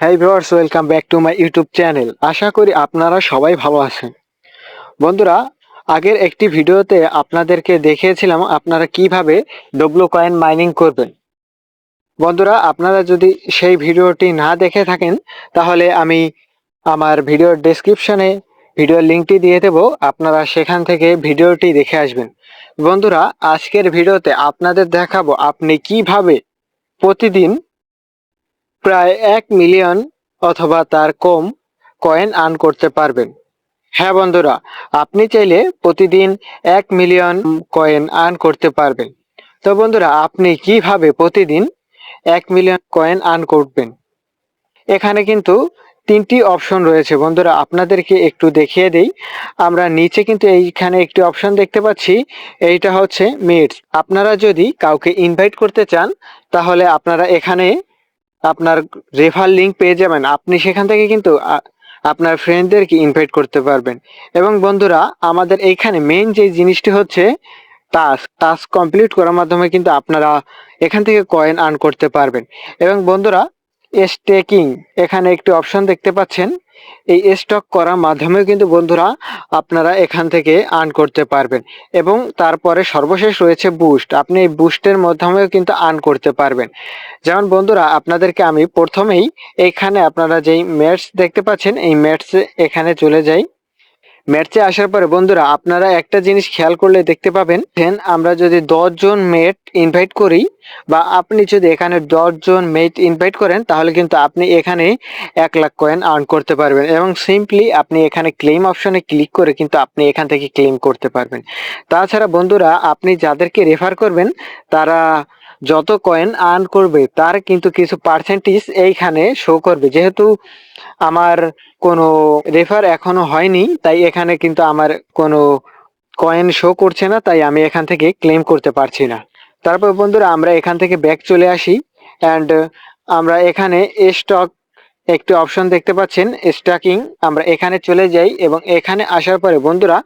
High viewers, welcome back to my YouTube channel. আশা করি আপনারা সবাই ভালো আছেন। বন্ধুরা, আগের একটি ভিডিওতে আপনাদেরকে দেখিয়েছিলাম আপনারা কিভাবে ডব্লু কয়েন মাইনিং করবেন। বন্ধুরা, আপনারা যদি সেই ভিডিওটি না দেখে থাকেন তাহলে আমি আমার ভিডিওর ডেসক্রিপশনে ভিডিওর লিঙ্কটি দিয়ে দেব, আপনারা সেখান থেকে ভিডিওটি দেখে আসবেন। বন্ধুরা, আজকের ভিডিওতে আপনাদের দেখাবো আপনি কিভাবে প্রতিদিন প্রায় 1 মিলিয়ন অথবা তার কম কয়েন আর্ন করতে পারবেন। হ্যাঁ বন্ধুরা, আপনি চাইলে প্রতিদিন 1 মিলিয়ন কয়েন আর্ন করতে পারবেন। তো বন্ধুরা, আপনি কিভাবে প্রতিদিন 1 মিলিয়ন কয়েন আর্ন করবেন? এখানে কিন্তু তিনটি অপশন রয়েছে বন্ধুরা, আপনাদেরকে একটু দেখিয়ে দেই। আমরা নিচে কিন্তু এইখানে একটি অপশন দেখতে পাচ্ছি, এইটা হচ্ছে মেটস। আপনারা যদি কাউকে ইনভাইট করতে চান তাহলে আপনারা এখানে আপনার রেফার লিংক পেয়ে যাবেন। আপনি সেখান থেকে কিন্তু আপনার ফ্রেন্ডদেরকে ইনভাইট করতে পারবেন। এবং বন্ধুরা, আমাদের এইখানে মেইন যে জিনিসটি হচ্ছে টাস্ক কমপ্লিট করার মাধ্যমে কিন্তু আপনারা এখান থেকে কয়েন আর্ন করতে পারবেন। এবং বন্ধুরা, স্টেকিং এখানে একটি অপশন দেখতে পাচ্ছেন, এই স্টক করার মাধ্যমেও কিন্তু বন্ধুরা আপনারা এখান থেকে আর্ন করতে পারবেন। এবং তারপরে সর্বশেষ রয়েছে বুস্ট, আপনি এই বুস্টের মাধ্যমেও কিন্তু আর্ন করতে পারবেন। যেমন বন্ধুরা, আপনাদেরকে আমি প্রথমেই এইখানে আপনারা যেই ম্যাটস দেখতে পাচ্ছেন এই ম্যাটসে এখানে চলে যাই। ম্যাটসে আসার পরে বন্ধুরা আপনারা একটা জিনিস খেয়াল করলে দেখতে পাবেন, আমরা যদি 10 জন মেট ইনভাইট করি বা আপনি যদি এখানে 10 জন মেট ইনভাইট করেন তাহলে কিন্তু আপনি এখানে 1 লাখ কয়েন আর্ন করতে পারবেন। এবং সিম্পলি আপনি এখানে ক্লেম অপশনে ক্লিক করে কিন্তু আপনি এখান থেকে ক্লেম করতে পারবেন। তাছাড়া বন্ধুরা, আপনি যাদেরকে রেফার করবেন তারা যত কয়েন আর্ন করবে তার কিন্তু কিছু পার্সেন্টেজ এইখানে শো করবে। যেহেতু আমার কোনো রেফার এখনো হয়নি তাই এখানে কিন্তু আমার কোনো কয়েন শো করছে না, তাই আমি এখান থেকে ক্লেম করতে পারছি না। তারপর বন্ধুরা, আমরা এখান থেকে ব্যাক চলে আসি অ্যান্ড আমরা এখানে স্টক একটি অপশন দেখতে পাচ্ছেন, স্টকিং, আমরা এখানে চলে যাই। এবং এখানে আসার পরে বন্ধুরা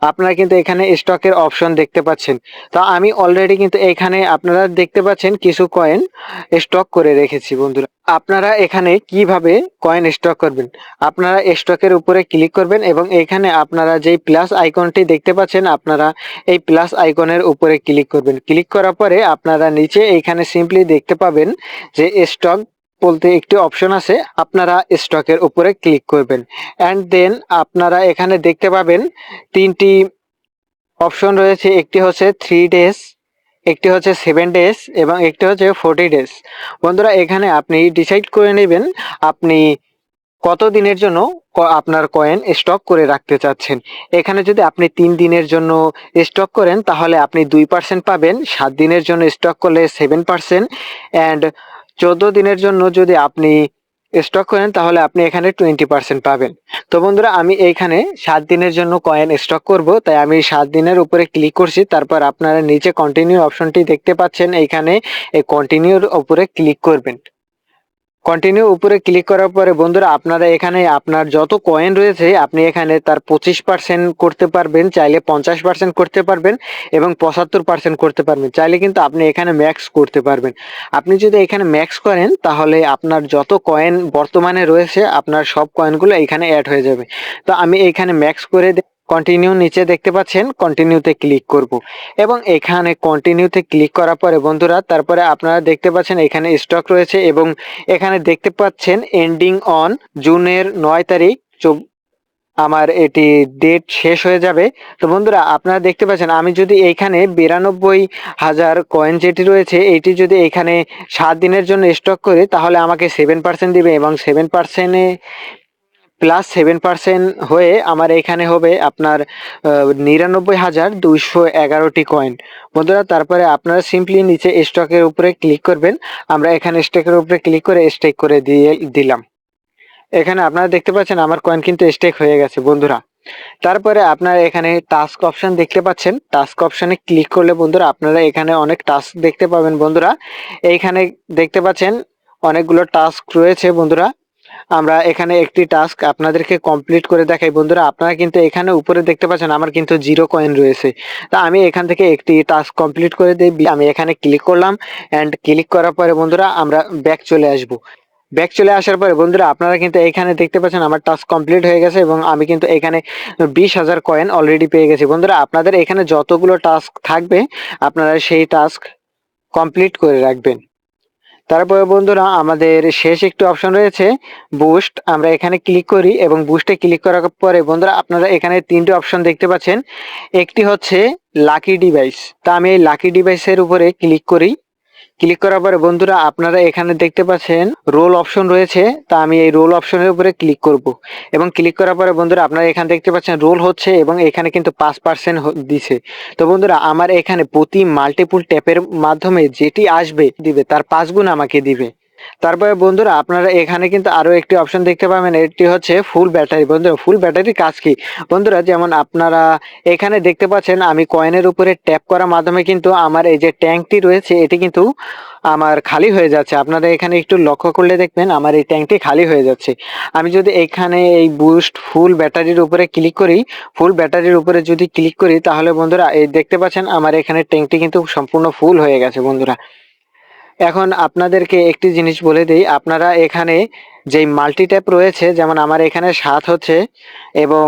আপনারা কিন্তু এখানে স্টকের অপশন দেখতে পাচ্ছেন। তা আমি অলরেডি কিন্তু এখানে আপনারা দেখতে পাচ্ছেন কিছু কয়েন স্টক করে রেখেছি। বন্ধুরা, আপনারা এখানে কিভাবে কয়েন স্টক করবেন? আপনারা স্টকের উপরে ক্লিক করবেন এবং এখানে আপনারা যেই প্লাস আইকনটি দেখতে পাচ্ছেন আপনারা এই প্লাস আইকনের উপরে ক্লিক করবেন। ক্লিক করার পরে আপনারা নিচে এইখানে সিম্পলি দেখতে পাবেন যে স্টক বলতে একটি অপশন আছে, আপনারা স্টকের উপরে ক্লিক করবেন অ্যান্ড দেন আপনারা এখানে দেখতে পাবেন তিনটি অপশন রয়েছে, একটি হচ্ছে 3 ডেজ, একটি হচ্ছে 7 ডেজ এবং একটি হচ্ছে 40 ডেজ। বন্ধুরা, এখানে আপনি ডিসাইড করে নেবেন আপনি কত দিনের জন্য আপনার কয়েন স্টক করে রাখতে চাচ্ছেন। এখানে যদি আপনি 3 দিনের জন্য স্টক করেন তাহলে আপনি 2% পাবেন, 7 দিনের জন্য স্টক করলে 7%, অ্যান্ড 14 দিনের জন্য যদি আপনি স্টক করেন তাহলে আপনি এখানে 20% পাবেন। তো বন্ধুরা, আমি এইখানে 7 দিনের জন্য কয়েন স্টক করব, তাই আমি 7 দিনের উপরে ক্লিক করছি। তারপর আপনারা নিচে কন্টিনিউ অপশনটি দেখতে পাচ্ছেন, এইখানে এই কন্টিনিউর উপরে ক্লিক করবেন। কন্টিনিউ উপরে ক্লিক করার পরে বন্ধুরা আপনারা এখানে আপনার যত কয়েন রয়েছে আপনি এখানে তার 25% করতে পারবেন, চাইলে 50% করতে পারবেন এবং 75% করতে পারবেন। চাইলে কিন্তু আপনি এখানে ম্যাক্স করতে পারবেন। আপনি যদি এখানে ম্যাক্স করেন তাহলে আপনার যত কয়েন বর্তমানে রয়েছে আপনার সব কয়েনগুলো এখানে অ্যাড হয়ে যাবে। তো আমি এখানে ম্যাক্স করে কন্টিনিউ নিচে দেখতে পাচ্ছেন, কন্টিনিউতে ক্লিক করব এবং এখানে কন্টিনিউতে ক্লিক করার পরে বন্ধুরা তারপরে আপনারা দেখতে পাচ্ছেন এখানে স্টক রয়েছে এবং এখানে দেখতে পাচ্ছেন এন্ডিং অন জুনের 9 তারিখ আমার এটি ডেট শেষ হয়ে যাবে। তো বন্ধুরা আপনারা দেখতে পাচ্ছেন আমি যদি এইখানে 92,000 কয়েন যেটি রয়েছে এইটি যদি এখানে 7 দিনের জন্য স্টক করি তাহলে আমাকে 7% দিবে এবং 7%-এ প্লাস 7% হয়ে আমার এখানে হবে আপনার 99,211টি কয়েন। বন্ধুরা, তারপরে আপনারা সিম্পলি নিচে স্টকের উপরে ক্লিক করবেন। আমরা এখানে স্টেকের উপরে ক্লিক করে স্টেক করে দিলাম। এখানে আপনারা দেখতে পাচ্ছেন আমার কয়েন কিন্তু স্টেক হয়ে গেছে বন্ধুরা। তারপরে আপনারা এখানে টাস্ক অপশন দেখতে পাচ্ছেন, টাস্ক অপশনে ক্লিক করলে বন্ধুরা আপনারা এখানে অনেক টাস্ক দেখতে পাবেন। বন্ধুরা, এইখানে দেখতে পাচ্ছেন অনেকগুলো টাস্ক রয়েছে। বন্ধুরা, আমরা এখানে একটি টাস্ক আপনাদেরকে কমপ্লিট করে দেখাই। বন্ধুরা, আপনারা কিন্তু এখানে উপরে দেখতে পাচ্ছেন আমার কিন্তু 0 কয়েন রয়েছে। তা আমি এখান থেকে একটি টাস্ক কমপ্লিট করে দিই। আমি এখানে ক্লিক করলাম অ্যান্ড ক্লিক করার পরে বন্ধুরা আমরা ব্যাক চলে আসব। ব্যাক চলে আসার পরে বন্ধুরা আপনারা কিন্তু এখানে দেখতে পাচ্ছেন আমার টাস্ক কমপ্লিট হয়ে গেছে এবং আমি কিন্তু এখানে 20,000 কয়েন অলরেডি পেয়ে গেছি। বন্ধুরা আপনাদের এখানে যতগুলো টাস্ক থাকবে আপনারা সেই টাস্ক কমপ্লিট করে রাখবেন। তারপরে বন্ধুরা আমাদের শেষ একটি অপশন রয়েছে বুস্ট, আমরা এখানে ক্লিক করি এবং বুস্টে ক্লিক করার পরে বন্ধুরা আপনারা এখানে তিনটি অপশন দেখতে পাচ্ছেন। একটি হচ্ছে লাকি ডিভাইস, তা আমি এই লাকি ডিভাইসের উপরে ক্লিক করি। ক্লিক করার পরে বন্ধুরা আপনারা এখানে দেখতে পাচ্ছেন রোল অপশন রয়েছে, তা আমি এই রোল অপশনের উপরে ক্লিক করব এবং ক্লিক করার পরে বন্ধুরা আপনারা এখানে দেখতে পাচ্ছেন রোল হচ্ছে এবং এখানে কিন্তু 5% দিছে। তো বন্ধুরা আমার এখানে প্রতি মাল্টিপুল ট্যাপের মাধ্যমে যেটি আসবে দিবে তার 5 গুণ আমাকে দিবে। তারপরে বন্ধুরা আপনারা এখানে কিন্তু আরো একটি অপশন দেখতে পাবেন, এটি হচ্ছে ফুল ব্যাটারি। বন্ধুরা ফুল ব্যাটারির কাজ কি? বন্ধুরা যেমন আপনারা এখানে দেখতে পাচ্ছেন আমি কয়েনের উপরে ট্যাপ করার মাধ্যমে কিন্তু আমার এই যে ট্যাঙ্কটি রয়েছে এটি কিন্তু আমার খালি হয়ে যাচ্ছে। আপনারা এখানে একটু লক্ষ্য করলে দেখবেন আমার এই ট্যাঙ্কটি খালি হয়ে যাচ্ছে। আমি যদি এখানে এই বুস্ট ফুল ব্যাটারির উপরে ক্লিক করি, ফুল ব্যাটারির উপরে যদি ক্লিক করি তাহলে বন্ধুরা এই দেখতে পাচ্ছেন আমার এখানে ট্যাঙ্কটি কিন্তু সম্পূর্ণ ফুল হয়ে গেছে। বন্ধুরা এখন আপনাদেরকে একটি জিনিস বলে দিই, আপনারা এখানে যেই মাল্টি ট্যাপ রয়েছে যেমন আমার এখানে 7 হচ্ছে এবং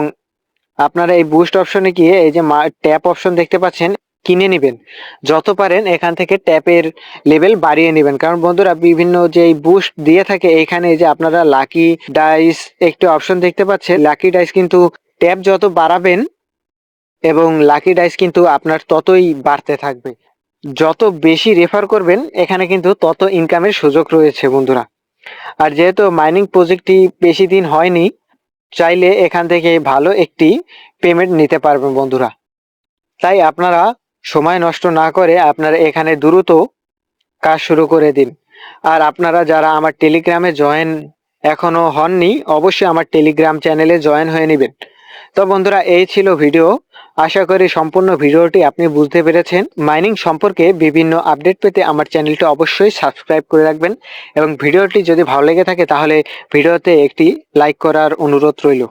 আপনারা এই বুস্ট অপশনে গিয়ে এই যে ট্যাপ অপশন দেখতে পাচ্ছেন কিনে নেবেন। যত পারেন এখান থেকে ট্যাপের লেভেল বাড়িয়ে নেবেন, কারণ বন্ধুরা বিভিন্ন যে বুস্ট দিয়ে থাকে এখানে যে আপনারা লাকি ডাইস একটি অপশন দেখতে পাচ্ছেন। লাকি ডাইস কিন্তু ট্যাপ যত বাড়াবেন এবং লাকি ডাইস কিন্তু আপনার ততই বাড়তে থাকবে। যত বেশি রেফার করবেন এখানে কিন্তু তত ইনকামের সুযোগ রয়েছে বন্ধুরা। আর যেহেতু মাইনিং প্রজেক্টটি বেশি দিন হয়নি, চাইলে এখান থেকে ভালো একটি পেমেন্ট নিতে পারবেন বন্ধুরা। তাই আপনারা সময় নষ্ট না করে আপনারা এখানে দ্রুত কাজ শুরু করে দিন। আর আপনারা যারা আমার টেলিগ্রামে জয়েন এখনো হননি অবশ্যই আমার টেলিগ্রাম চ্যানেলে জয়েন হয়ে নেবেন। তো বন্ধুরা এই ছিল ভিডিও, আশা করি সম্পূর্ণ ভিডিওটি আপনি বুঝতে পেরেছেন। মাইনিং সম্পর্কে বিভিন্ন আপডেট পেতে আমার চ্যানেলটি অবশ্যই সাবস্ক্রাইব করে রাখবেন এবং ভিডিওটি যদি ভালো লেগে থাকে তাহলে ভিডিওতে একটি লাইক করার অনুরোধ রইল।